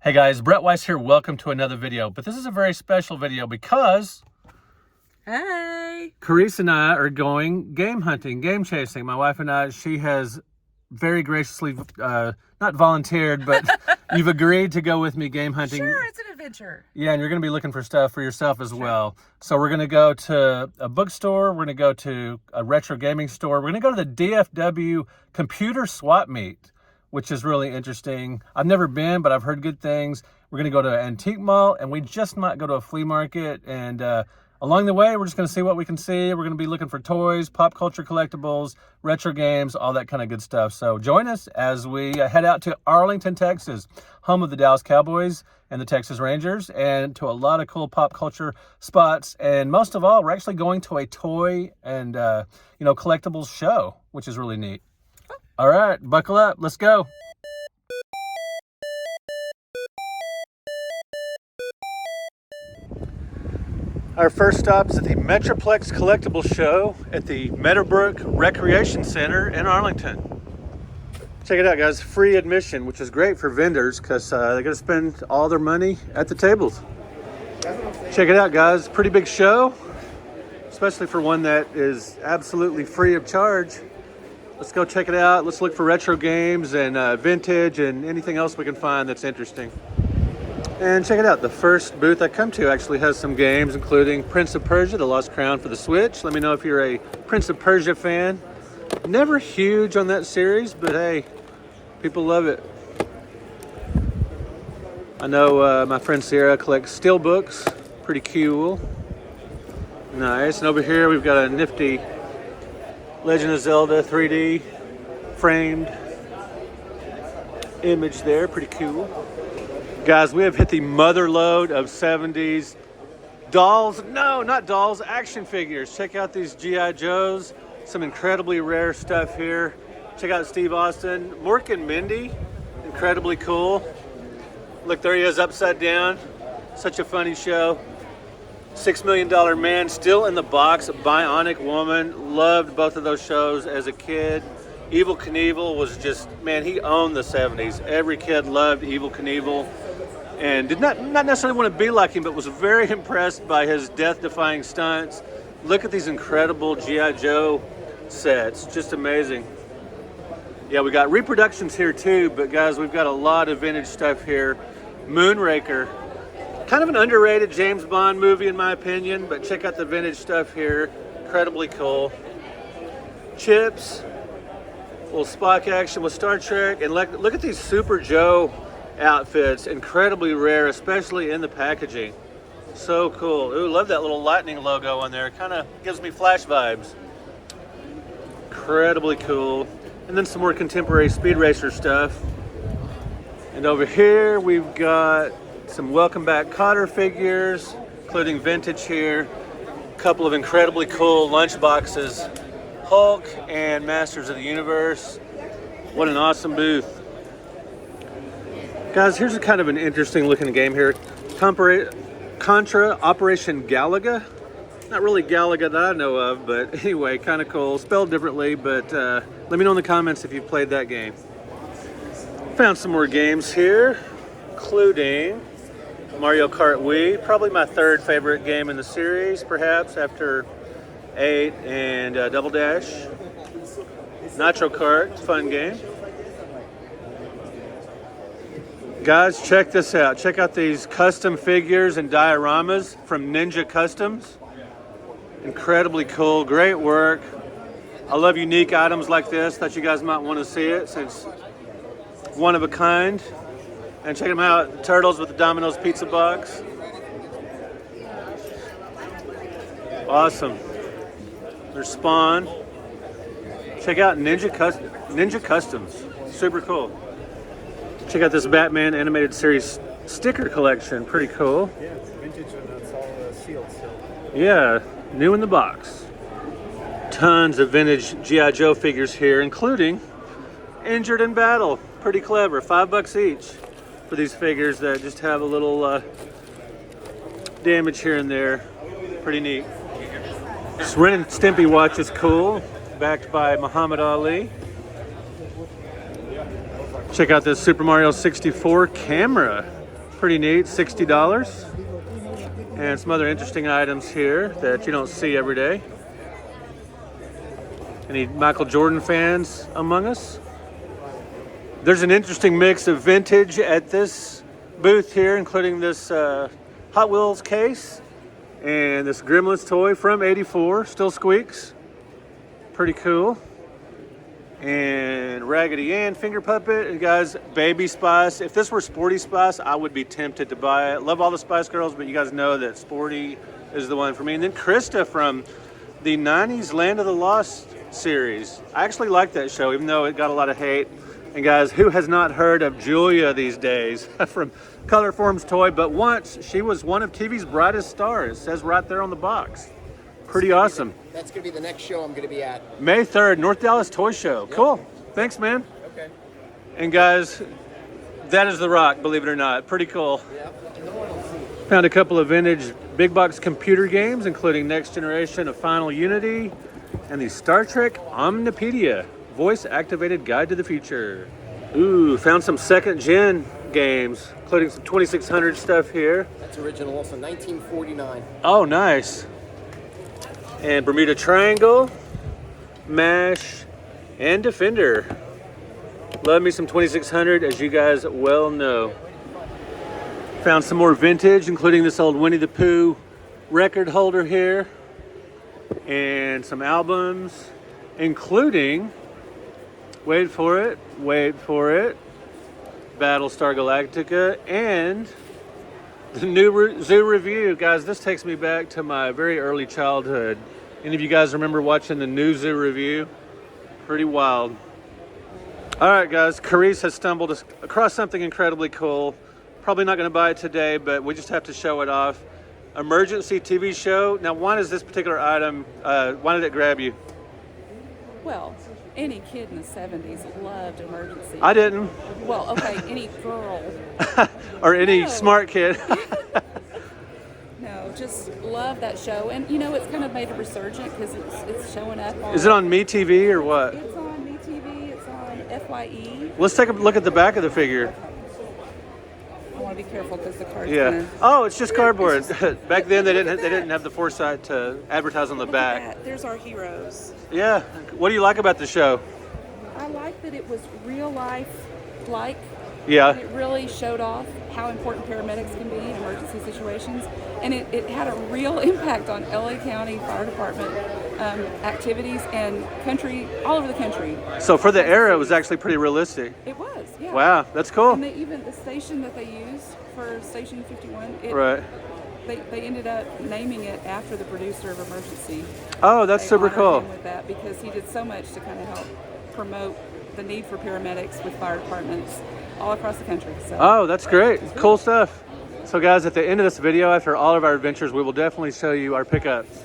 Hey guys, Brett Weiss here. Welcome to another video. But this is a very special video because Charis and I are going game hunting, game chasing. My wife and I, she has very graciously, not volunteered, but you've agreed to go with me game hunting. Sure, it's an adventure. Yeah, and you're going to be looking for stuff for yourself as well. So we're going to go to a bookstore. We're going to go to a retro gaming store. We're going to go to the DFW Computer Swap Meet, which is really interesting. I've never been, but I've heard good things. We're gonna go to an antique mall, and we just might go to a flea market. And along the way, we're just gonna see what we can see. We're gonna be looking for toys, pop culture collectibles, retro games, all that kind of good stuff. So join us as we head out to Arlington, Texas, home of the Dallas Cowboys and the Texas Rangers, and to a lot of cool pop culture spots. And most of all, we're actually going to a toy and collectibles show, which is really neat. All right, buckle up. Let's go. Our first stop is at the Metroplex Collectible Show at the Meadowbrook Recreation Center in Arlington. Check it out, guys. Free admission, which is great for vendors because they're going to spend all their money at the tables. Check it out, guys. Pretty big show, especially for one that is absolutely free of charge. Let's go check it out. Let's look for retro games and vintage and anything else we can find that's interesting. And check it out. The first booth I come to actually has some games, including Prince of Persia, The Lost Crown for the Switch. Let me know if you're a Prince of Persia fan. Never huge on that series, but hey, people love it. I know my friend Sierra collects steel books. Pretty cool. Nice. And over here we've got a nifty Legend of Zelda 3D framed image there, pretty cool. Guys, we have hit the mother load of 70s dolls, no, not dolls, action figures. Check out these G.I. Joes, some incredibly rare stuff here. Check out Steve Austin, Mork and Mindy, incredibly cool. Look, there he is upside down, such a funny show. $6 Million Man, still in the box. Bionic Woman, loved both of those shows as a kid. Evel Knievel was just, man, he owned the 70s. Every kid loved Evel Knievel and did not necessarily want to be like him, but was very impressed by his death-defying stunts. Look at these incredible G.I. Joe sets, just amazing. Yeah, we got reproductions here too, but guys, we've got a lot of vintage stuff here. Moonraker. Kind of an underrated James Bond movie in my opinion, but check out the vintage stuff here. Incredibly cool. Chips, a little Spock action with Star Trek, and look at these Super Joe outfits. Incredibly rare, especially in the packaging. So cool. Ooh, love that little lightning logo on there. Kind of gives me Flash vibes. Incredibly cool. And then some more contemporary Speed Racer stuff. And over here we've got some Welcome Back Cotter figures, including vintage here. A couple of incredibly cool lunch boxes. Hulk and Masters of the Universe. What an awesome booth. Guys, here's a kind of an interesting looking game here. Contra Operation Galaga. Not really Galaga that I know of, but anyway, kind of cool. Spelled differently, but let me know in the comments if you've played that game. Found some more games here, including Mario Kart Wii, probably my third favorite game in the series, perhaps after 8 and Double Dash. Nitro Kart, fun game. Guys, check this out. Check out these custom figures and dioramas from Ninja Customs. Incredibly cool, great work. I love unique items like this. Thought you guys might want to see it since one of a kind. And check them out, Turtles with the Domino's Pizza Box. Awesome. There's Spawn. Check out Ninja Customs. Super cool. Check out this Batman animated series sticker collection. Pretty cool. Yeah, it's vintage and it's all sealed still. Yeah, new in the box. Tons of vintage G.I. Joe figures here, including Injured in Battle. Pretty clever. $5 each for these figures that just have a little damage here and there. Pretty neat. This Ren and Stimpy watch is cool, backed by Muhammad Ali. Check out this Super Mario 64 camera. Pretty neat, $60. And some other interesting items here that you don't see every day. Any Michael Jordan fans among us? There's an interesting mix of vintage at this booth here, including this Hot Wheels case and this Gremlins toy from '84, still squeaks. Pretty cool. And Raggedy Ann finger puppet. And guys, Baby Spice. If this were Sporty Spice, I would be tempted to buy it. Love all the Spice Girls, but you guys know that Sporty is the one for me. And then Krista from the 90s Land of the Lost series. I actually like that show, even though it got a lot of hate. And guys, who has not heard of Julia these days from Colorform's toy? But once she was one of TV's brightest stars. It says right there on the box. Pretty awesome. That's going to be the next show I'm going to be at. May 3rd, North Dallas Toy Show. Yep. Cool. Thanks, man. Okay. And guys, that is The Rock, believe it or not. Pretty cool. Yep. Found a couple of vintage big box computer games, including Next Generation of Final Unity and the Star Trek Omnipedia voice-activated guide to the future. Ooh, found some second gen games, including some 2600 stuff here. That's original, also 1949. Oh, nice. And Bermuda Triangle, MASH, and Defender. Love me some 2600, as you guys well know. Found some more vintage, including this old Winnie the Pooh record holder here. And some albums, including, wait for it, Battlestar Galactica, and the new Zoo Review. Guys, this takes me back to my very early childhood. Any of you guys remember watching the new Zoo Review? Pretty wild. All right, guys, Charis has stumbled across something incredibly cool. Probably not going to buy it today, but we just have to show it off. Emergency TV show. Now, why does this particular item, why did it grab you? Well, any kid in the 70s loved Emergency. I didn't. Well, okay, any girl. Or any No. smart kid. No, just love that show. And, you know, it's kind of made a resurgent because it's showing up on... Is it on MeTV or what? It's on MeTV, it's on FYE. Let's take a look at the back of the figure. I want to be careful because the card's Yeah. gonna... Oh, it's just cardboard. Back then, they didn't have the foresight to advertise on the Look at back. that. There's our heroes. Yeah. What do you like about the show? I like that it was real life-like. Yeah. It really showed off how important paramedics can be in emergency situations. And it had a real impact on LA County Fire Department activities and country, all over the country. So for the era, it was actually pretty realistic. It was, yeah. Wow, that's cool. And even the station that they used for Station 51, Right. They ended up naming it after the producer of Emergency. Oh, that's They super honored cool. him with that because he did so much to kind of help promote the need for paramedics with fire departments all across the country. So. Oh, that's great. Cool stuff. So guys, at the end of this video, after all of our adventures, we will definitely show you our pickups.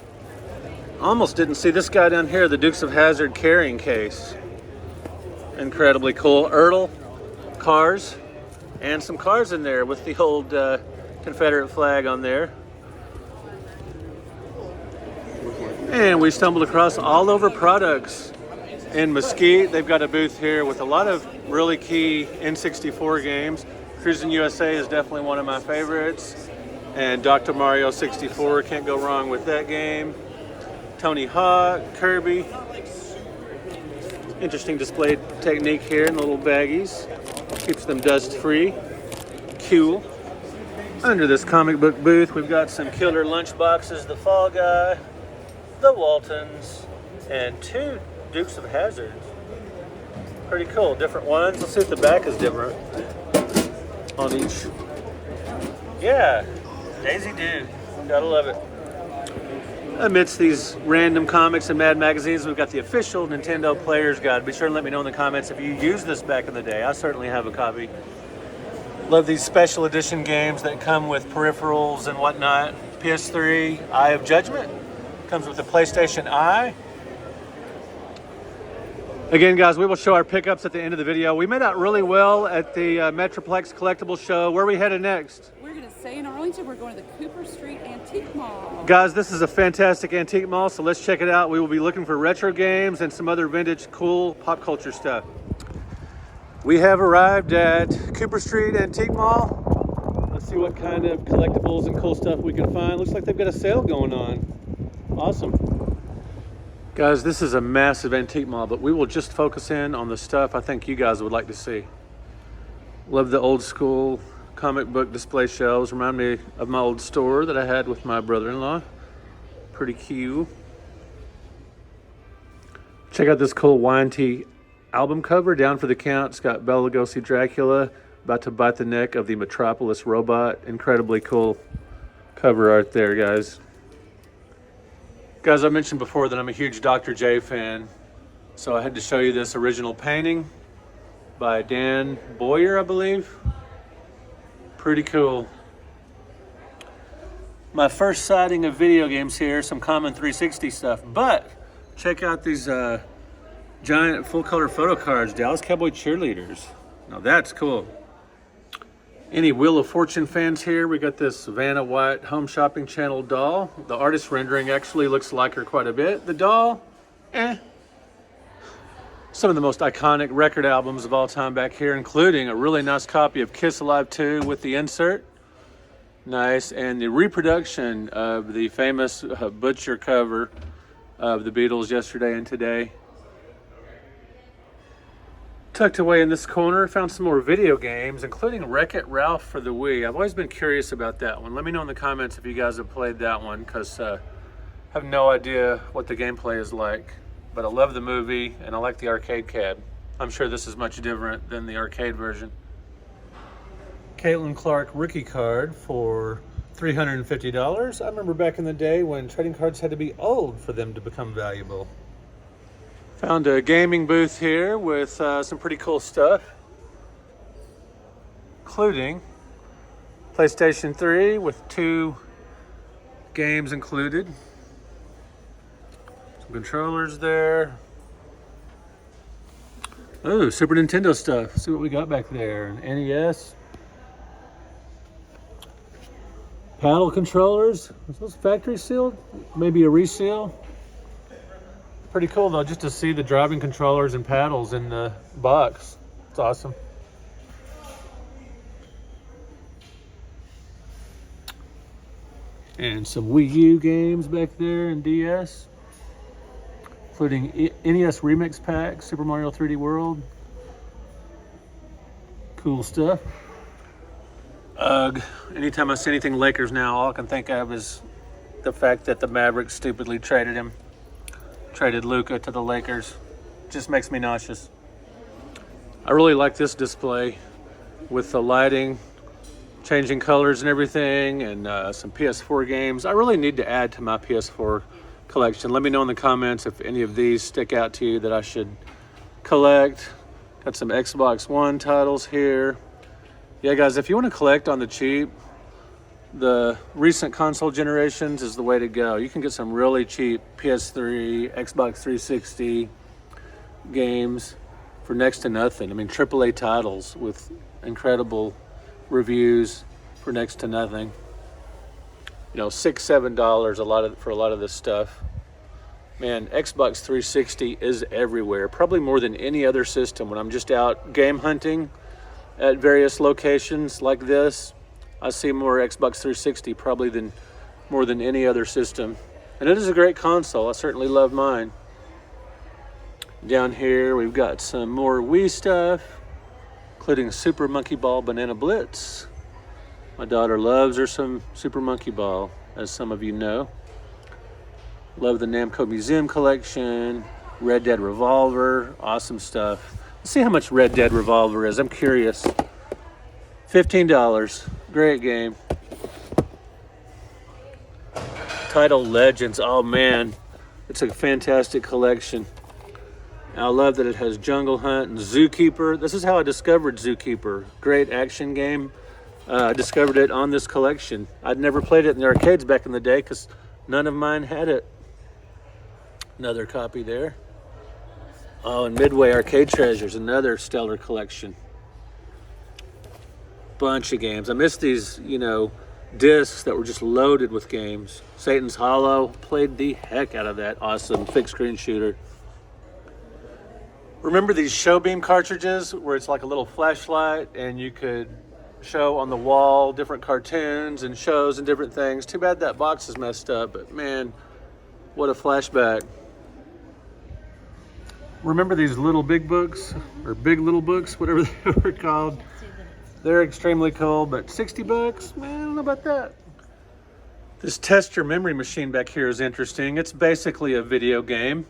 Almost didn't see this guy down here, the Dukes of Hazzard carrying case. Incredibly cool. Ertl cars, and some cars in there with the old Confederate flag on there. And we stumbled across All Over Products in Mesquite. They've got a booth here with a lot of really key N64 games. Cruis'n USA is definitely one of my favorites. And Dr. Mario 64, can't go wrong with that game. Tony Hawk, Kirby. Interesting display technique here in the little baggies. Keeps them dust free. Cool. Under this comic book booth, we've got some killer lunch boxes, the Fall Guy, the Waltons, and 2 Dukes of Hazzard. Pretty cool, different ones. Let's see if the back is different on each. Yeah, Daisy Duke, gotta love it. Amidst these random comics and Mad magazines, we've got the official Nintendo Player's Guide. Be sure and let me know in the comments if you used this back in the day. I certainly have a copy. Love these special edition games that come with peripherals and whatnot. PS3, Eye of Judgment. Comes with the PlayStation Eye. Again, guys, we will show our pickups at the end of the video. We made out really well at the Metroplex Collectible Show. Where are we headed next? We're going to stay in Arlington. We're going to the Cooper Street Antique Mall. Guys, this is a fantastic antique mall, so let's check it out. We will be looking for retro games and some other vintage, cool pop culture stuff. We have arrived at Cooper Street Antique Mall. Let's see what kind of collectibles and cool stuff we can find. Looks like they've got a sale going on. Awesome. Guys, this is a massive antique mall, but we will just focus in on the stuff I think you guys would like to see. Love the old school comic book display shelves. Remind me of my old store that I had with my brother-in-law. Pretty cute. Check out this cool wine tea album cover. Down for the count. It's got Bela Lugosi Dracula about to bite the neck of the Metropolis robot. Incredibly cool cover art there, guys. Guys, I mentioned before that I'm a huge Dr. J fan, so I had to show you this original painting by Dan Boyer, I believe. Pretty cool. My first sighting of video games here, some common 360 stuff, but check out these giant full-color photo cards, Dallas Cowboy cheerleaders. Now that's cool. Any Wheel of Fortune fans here? We got this Vanna White Home Shopping Channel doll. The artist rendering actually looks like her quite a bit. The doll, Some of the most iconic record albums of all time back here, including a really nice copy of Kiss Alive 2 with the insert. Nice. And the reproduction of the famous Butcher cover of the Beatles, Yesterday and Today. Tucked away in this corner, found some more video games, including Wreck-It Ralph for the Wii. I've always been curious about that one. Let me know in the comments if you guys have played that one, because I have no idea what the gameplay is like. But I love the movie, and I like the arcade cab. I'm sure this is much different than the arcade version. Caitlin Clark rookie card for $350. I remember back in the day when trading cards had to be old for them to become valuable. Found a gaming booth here with some pretty cool stuff, including PlayStation 3 with 2 games included. Some controllers there. Oh, Super Nintendo stuff. Let's see what we got back there. An NES. Paddle controllers. Are those factory sealed? Maybe a reseal. Pretty cool though, just to see the driving controllers and paddles in the box. It's awesome. And some Wii U games back there and DS, including NES Remix Pack, Super Mario 3D World. Cool stuff. Ugh. Anytime I see anything Lakers now, all I can think of is the fact that the Mavericks stupidly traded Luka to the Lakers. Just makes me nauseous. I really like this display with the lighting, changing colors and everything, and some PS4 games. I really need to add to my PS4 collection. Let me know in the comments if any of these stick out to you that I should collect. Got some Xbox One titles here. Yeah, guys, if you want to collect on the cheap, the recent console generations is the way to go. You can get some really cheap PS3, Xbox 360 games for next to nothing. I mean, AAA titles with incredible reviews for next to nothing. You know, $6, $7 for a lot of this stuff. Man, Xbox 360 is everywhere, probably more than any other system. When I'm just out game hunting at various locations like this, I see more Xbox 360 probably more than any other system. And it is a great console. I certainly love mine. Down here we've got some more Wii stuff, including Super Monkey Ball Banana Blitz. My daughter loves her some Super Monkey Ball, as some of you know. Love the Namco Museum collection, Red Dead Revolver, awesome stuff. Let's see how much Red Dead Revolver is. I'm curious. $15. Great game. Title Legends. Oh man, it's a fantastic collection. I love that it has Jungle Hunt and Zookeeper. This is how I discovered Zookeeper. Great action game. I discovered it on this collection. I'd never played it in the arcades back in the day because none of mine had it. Another copy there. Oh, and Midway Arcade Treasures, another stellar collection. Bunch of games. I miss these, discs that were just loaded with games. Satan's Hollow, played the heck out of that awesome fixed screen shooter. Remember these show beam cartridges where it's like a little flashlight and you could show on the wall, different cartoons and shows and different things. Too bad that box is messed up, but man, what a flashback. Remember these little big books, or big little books, whatever they were called? They're extremely cool, but 60 bucks? Man, I don't know about that. This test your memory machine back here is interesting. It's basically a video game.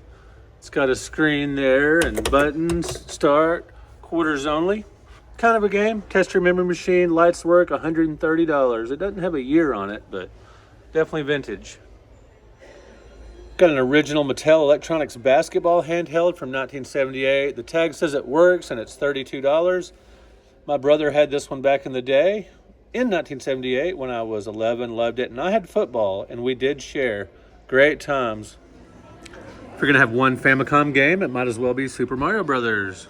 It's got a screen there and buttons, start, quarters only. Kind of a game. Test your memory machine, lights work, $130. It doesn't have a year on it, but definitely vintage. Got an original Mattel Electronics basketball handheld from 1978. The tag says it works and it's $32. My brother had this one back in the day in 1978 when I was 11, loved it, and I had football and we did share. Great times. If you're gonna have one Famicom game, it might as well be Super Mario Brothers.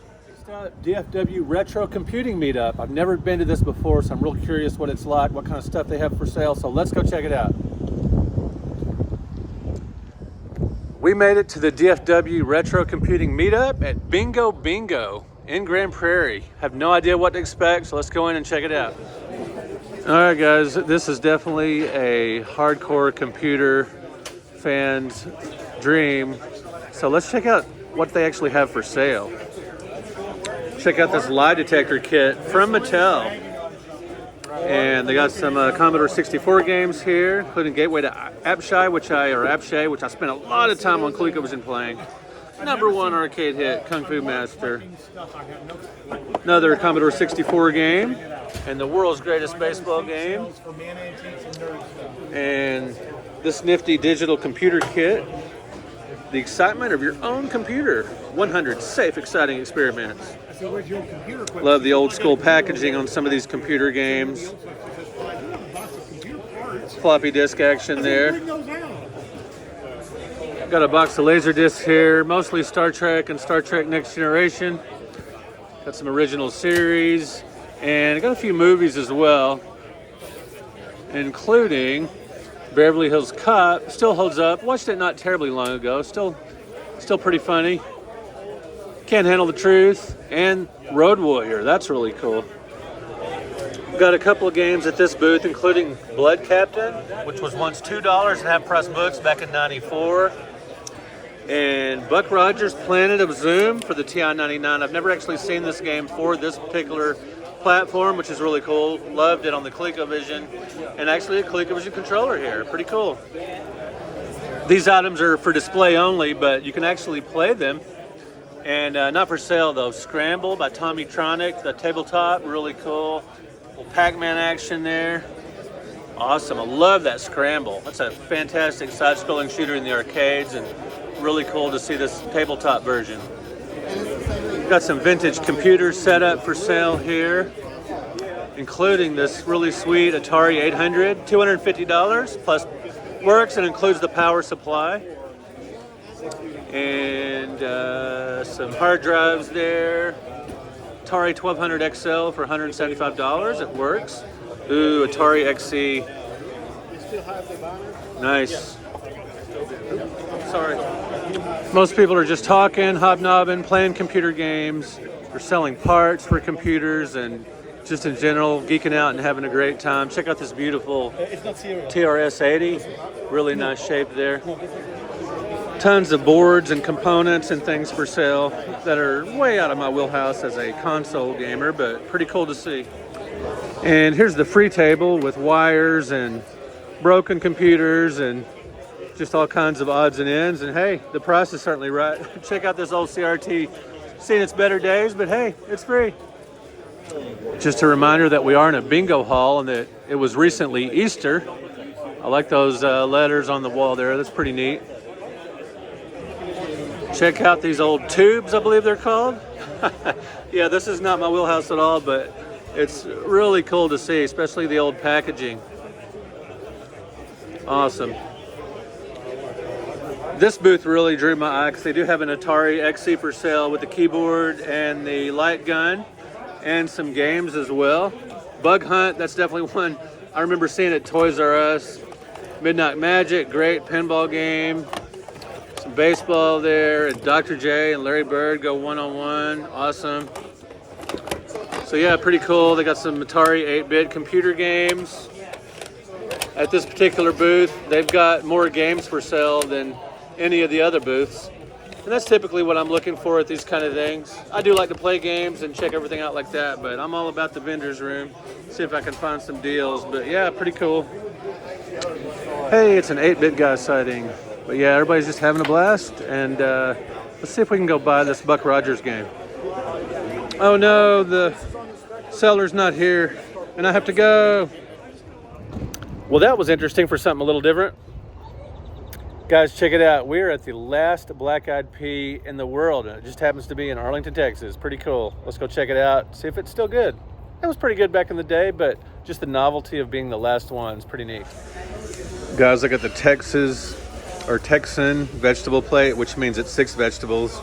DFW Retro Computing Meetup. I've never been to this before, so I'm real curious what it's like, what kind of stuff they have for sale, so let's go check it out. We made it to the DFW Retro Computing Meetup at Bingo Bingo in Grand Prairie. Have no idea what to expect, so let's go in and check it out. All right, guys, this is definitely a hardcore computer fan's dream. So let's check out what they actually have for sale. Check out this lie detector kit from Mattel. And they got some Commodore 64 games here, including Gateway to Apshai, which I spent a lot of time on ColecoVision playing. #1 arcade hit, Kung Fu Master. Another Commodore 64 game, and the world's greatest baseball game. And this nifty digital computer kit. The excitement of your own computer. 100 safe, exciting experiments. Love the old school packaging on some of these computer games. Floppy disk action there. Got a box of laser discs here, mostly Star Trek and Star Trek Next Generation. Got some original series, and I got a few movies as well, including Beverly Hills Cop. Still holds up. Watched it not terribly long ago. Still pretty funny. Can't Handle the Truth, and Road Warrior. That's really cool. Got a couple of games at this booth, including Blood Captain, which was once $2 at HalfPrice Books back in '94. And Buck Rogers' Planet of Zoom for the TI-99. I've never actually seen this game for this particular platform, which is really cool. Loved it on the ColecoVision, and actually a ColecoVision controller here. Pretty cool. These items are for display only, but you can actually play them. And not for sale though. Scramble by Tommy Tronic, the tabletop, really cool. Little Pac-Man action there. Awesome, I love that Scramble. That's a fantastic side-scrolling shooter in the arcades, and really cool to see this tabletop version. Got some vintage computers set up for sale here, including this really sweet Atari 800, $250 plus works and includes the power supply. And some hard drives there. Atari 1200 XL for $175. It works. Ooh, Atari XE. Nice. Sorry. Most people are just talking, hobnobbing, playing computer games. They're selling parts for computers and just in general geeking out and having a great time. Check out this beautiful TRS-80. Really nice shape there. Tons of boards and components and things for sale that are way out of my wheelhouse as a console gamer, but pretty cool to see. And here's the free table with wires and broken computers and just all kinds of odds and ends. And hey, the price is certainly right. Check out this old CRT. Seen its better days, but hey, it's free. Just a reminder that we are in a bingo hall and that it was recently Easter. I like those letters on the wall there. That's pretty neat. Check out these old tubes, I believe they're called. Yeah, this is not my wheelhouse at all, but it's really cool to see, especially the old packaging. Awesome. This booth really drew my eye because they do have an Atari XE for sale with the keyboard and the light gun and some games as well. Bug Hunt, that's definitely one I remember seeing at Toys R Us. Midnight Magic, great pinball game. Some baseball there, and Dr. J and Larry Bird go one-on-one. Awesome. So yeah, pretty cool. They got some Atari 8-bit computer games. At this particular booth, they've got more games for sale than any of the other booths. And that's typically what I'm looking for at these kind of things. I do like to play games and check everything out like that, but I'm all about the vendor's room. See if I can find some deals, but yeah, pretty cool. Hey, it's an 8-bit guy sighting. But yeah, everybody's just having a blast, and let's see if we can go buy this Buck Rogers game. Oh no, the seller's not here, and I have to go. Well, that was interesting for something a little different. Guys, check it out. We're at the Last Blackeyed Pea in the world, and it just happens to be in Arlington, Texas. Pretty cool. Let's go check it out, see if it's still good. It was pretty good back in the day, but just the novelty of being the last one is pretty neat. Guys, I got the Texan vegetable plate, which means it's 6 vegetables.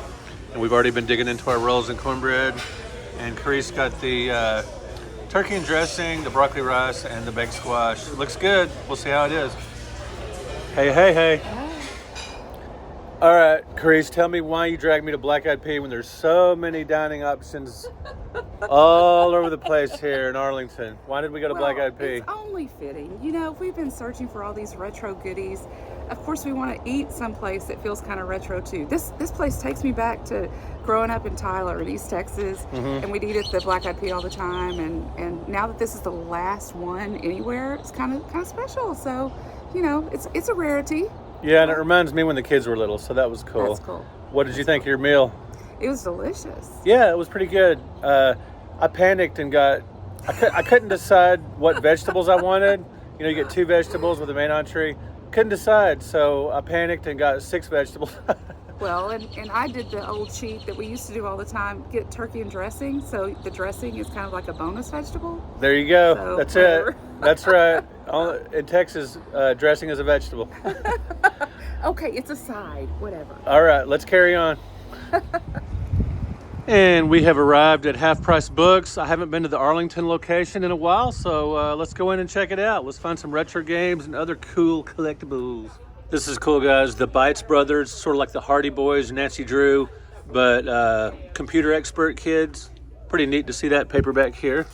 And we've already been digging into our rolls and cornbread. And Charis got the turkey and dressing, the broccoli rice, and the baked squash. It looks good. We'll see how it is. Hey, hey, hey. All right, Charis, tell me why you dragged me to Black-eyed Pea when there's so many dining options all over the place here in Arlington. Why did we go to Black-eyed Pea? It's only fitting. You know, we've been searching for all these retro goodies. Of course, we want to eat someplace that feels kind of retro too. This place takes me back to growing up in Tyler in East Texas, and we'd eat at the Black-eyed Pea all the time. And now that this is the last one anywhere, it's kind of special. So, you know, it's a rarity. Yeah, and it reminds me when the kids were little, so that was cool. That's cool. What did you think of your meal? It was delicious. Yeah, it was pretty good. I panicked and I couldn't decide what vegetables I wanted. You know, you get 2 vegetables with the main entree. Couldn't decide, so I panicked and got 6 vegetables. Well, and I did the old cheat that we used to do all the time, get turkey and dressing. So the dressing is kind of like a bonus vegetable. There you go. So, that's whatever. it. That's right. In Texas, dressing is a vegetable. Okay, it's a side, whatever. All right, let's carry on. And we have arrived at HalfPrice Books. I haven't been to the Arlington location in a while, so let's go in and check it out. Let's find some retro games and other cool collectibles. This is cool, guys. The Bites brothers, sort of like the Hardy Boys, Nancy Drew, but computer expert kids. Pretty neat to see that paperback here.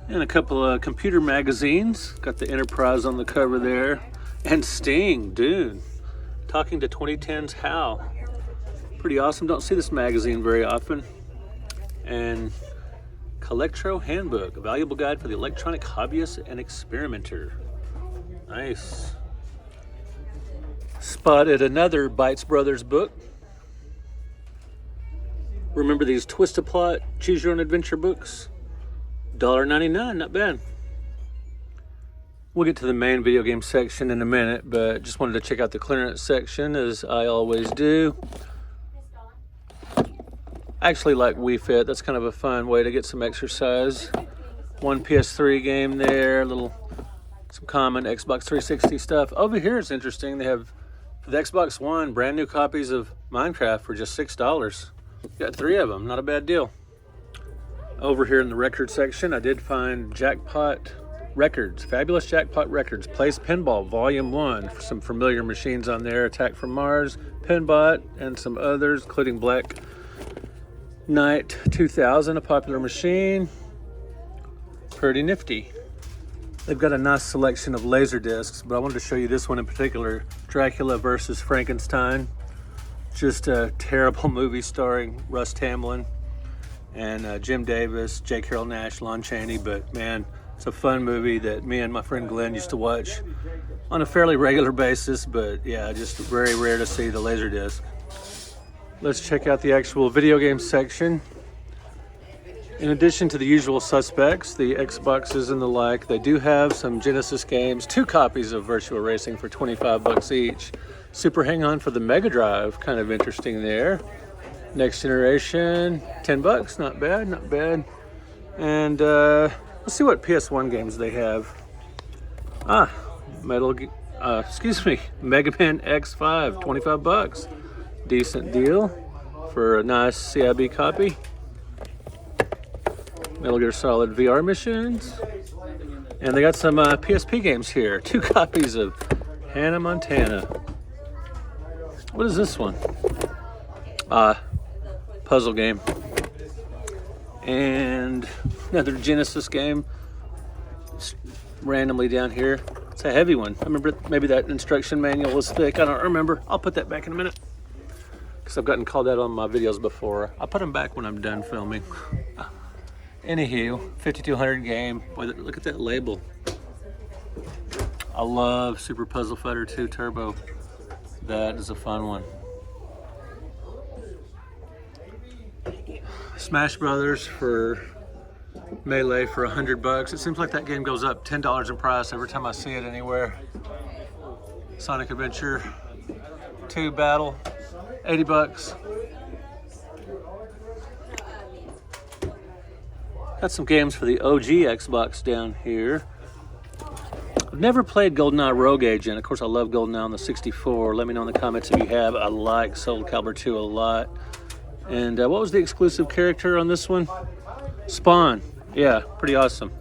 And a couple of computer magazines. Got the Enterprise on the cover there. And Sting, dude. Talking to 2010's Hal. Pretty awesome. Don't see this magazine very often. And Collectro Handbook, a valuable guide for the electronic hobbyist and experimenter. Nice. Spotted another Bites Brothers book. Remember these Twist-A-Plot, Choose Your Own Adventure books? $1.99, not bad. We'll get to the main video game section in a minute, but just wanted to check out the clearance section as I always do. I actually like Wii Fit. That's kind of a fun way to get some exercise. One PS3 game there, some common Xbox 360 stuff. Over here it's interesting. They have, for the Xbox One, brand new copies of Minecraft for just $6. Got 3 of them, not a bad deal. Over here in the record section, I did find Jackpot Records, Fabulous Jackpot Records, Place Pinball Volume 1. Some familiar machines on there, Attack from Mars, Pinbot, and some others, including Black Knight 2000, a popular machine. Pretty nifty. They've got a nice selection of laser discs, but I wanted to show you this one in particular, Dracula versus Frankenstein. Just a terrible movie starring Russ Tamblyn and Jim Davis, J. Carroll Nash, Lon Chaney, but man, it's a fun movie that me and my friend Glenn used to watch on a fairly regular basis, but yeah, just very rare to see the Laserdisc. Let's check out the actual video game section. In addition to the usual suspects, the Xboxes and the like, they do have some Genesis games, 2 copies of Virtua Racing for $25 each. Super Hang-On for the Mega Drive, kind of interesting there. Next Generation, $10, not bad, not bad. And let's see what PS1 games they have. Mega Man X5, $25. Decent deal for a nice CIB copy. Metal Gear Solid VR missions. And they got some PSP games here. 2 copies of Hannah Montana. What is this one? Puzzle game. And another Genesis game. Just randomly down here. It's a heavy one. I remember maybe that instruction manual was thick. I don't remember. I'll put that back in a minute, because I've gotten called out on my videos before. I'll put them back when I'm done filming. Anywho, 5200 game. Boy, look at that label. I love Super Puzzle Fighter 2 Turbo. That is a fun one. Smash Brothers for Melee for $100. It seems like that game goes up $10 in price every time I see it anywhere. Sonic Adventure 2 Battle, $80. Got some games for the OG Xbox down here. I've never played GoldenEye Rogue Agent. Of course, I love GoldenEye on the 64. Let me know in the comments if you have. I like Soul Calibur 2 a lot. And what was the exclusive character on this one? Spawn. Yeah, pretty awesome.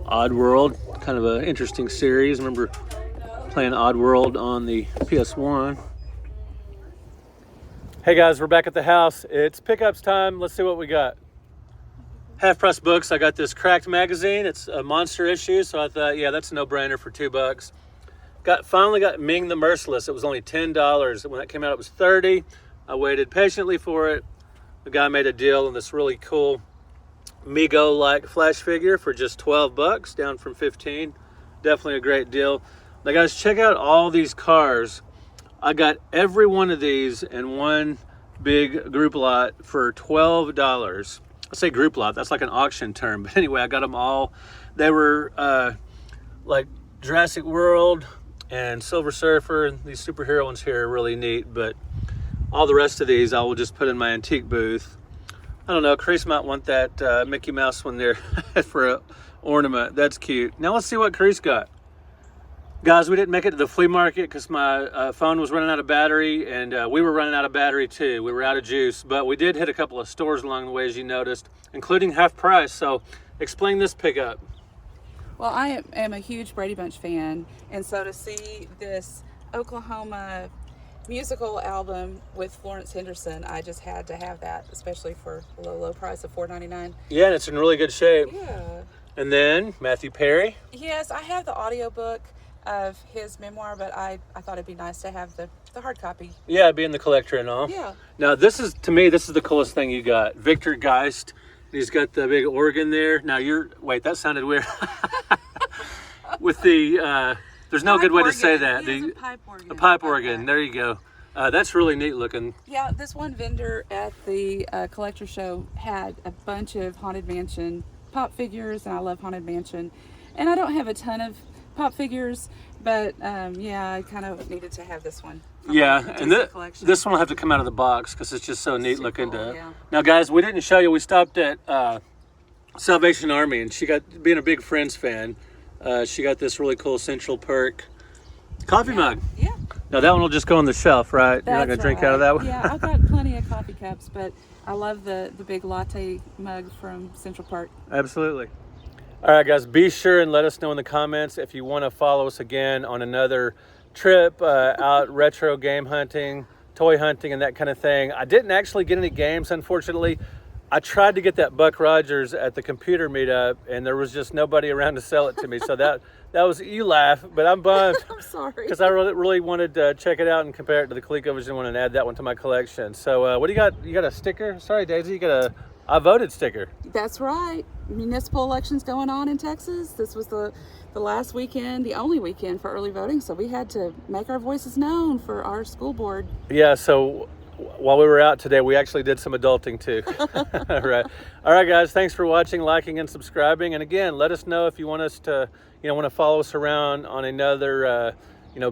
Oddworld, kind of an interesting series. I remember playing Oddworld on the PS1. Hey guys, we're back at the house. It's pickups time. Let's see what we got. HalfPrice Books. I got this Cracked magazine. It's a monster issue, so I thought, yeah, that's a no-brainer for $2. Finally got Ming the Merciless. It was only $10. When that came out, it was $30. I waited patiently for it. The guy made a deal on this really cool Mego-like flash figure for just $12, down from $15. Definitely a great deal. Now guys, check out all these cars. I got every one of these in one big group lot for $12. I say group lot, that's like an auction term. But anyway, I got them all. They were like Jurassic World and Silver Surfer. These superhero ones here are really neat, but all the rest of these I will just put in my antique booth. I don't know, Chris might want that Mickey Mouse one there for an ornament. That's cute. Now let's see what Chris got. Guys, we didn't make it to the flea market because my phone was running out of battery, and we were running out of battery too. We were out of juice, but we did hit a couple of stores along the way, as you noticed, including HalfPrice. So explain this pickup. Well, I am a huge Brady Bunch fan, and so to see this Oklahoma musical album with Florence Henderson, I just had to have that, especially for a low price of $4.99. Yeah, and it's in really good shape. Yeah. And then Matthew Perry. Yes, I have the audiobook of his memoir, but I thought it'd be nice to have the hard copy. Yeah, being the collector and all. Yeah. Now this is, to me, this is the coolest thing you got. Victor Geist. He's got the big organ there. Now wait, that sounded weird. With the, there's no good way to say that. The pipe organ. A pipe organ, there you go. That's really neat looking. Yeah, this one vendor at the collector show had a bunch of Haunted Mansion pop figures, and I love Haunted Mansion. And I don't have a ton of pop figures, but yeah, I kind of needed to have this one. Yeah, and this one will have to come out of the box because it's just so neat looking. Cool, yeah. Now guys, we didn't show you, we stopped at Salvation Army, and she got, being a big Friends fan, she got this really cool Central Perk coffee mug. Yeah. Now that one will just go on the shelf, right? You're not That's gonna drink out of that one? Yeah, I've got plenty of coffee cups, but I love the big latte mug from Central Park. Absolutely. All right, guys, be sure and let us know in the comments if you want to follow us again on another trip out retro game hunting, toy hunting, and that kind of thing. I didn't actually get any games, unfortunately. I tried to get that Buck Rogers at the computer meetup, and there was just nobody around to sell it to me. So that was, you laugh, but I'm bummed. I'm sorry. Because I really wanted to check it out and compare it to the ColecoVision one and add that one to my collection. So what do you got? You got a sticker? Sorry, Daisy, you got a I voted sticker. That's right. Municipal elections going on in Texas. This was the last weekend, the only weekend for early voting, so we had to make our voices known for our school board. Yeah, so while we were out today, we actually did some adulting too. All right, guys, thanks for watching, liking, and subscribing. And again, let us know if you want us to, want to follow us around on another,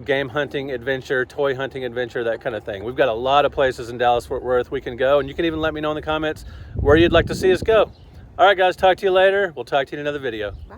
game hunting adventure, toy hunting adventure, that kind of thing. We've got a lot of places in Dallas-Fort Worth we can go, and you can even let me know in the comments where you'd like to see us go. All right, guys, talk to you later. We'll talk to you in another video. Bye.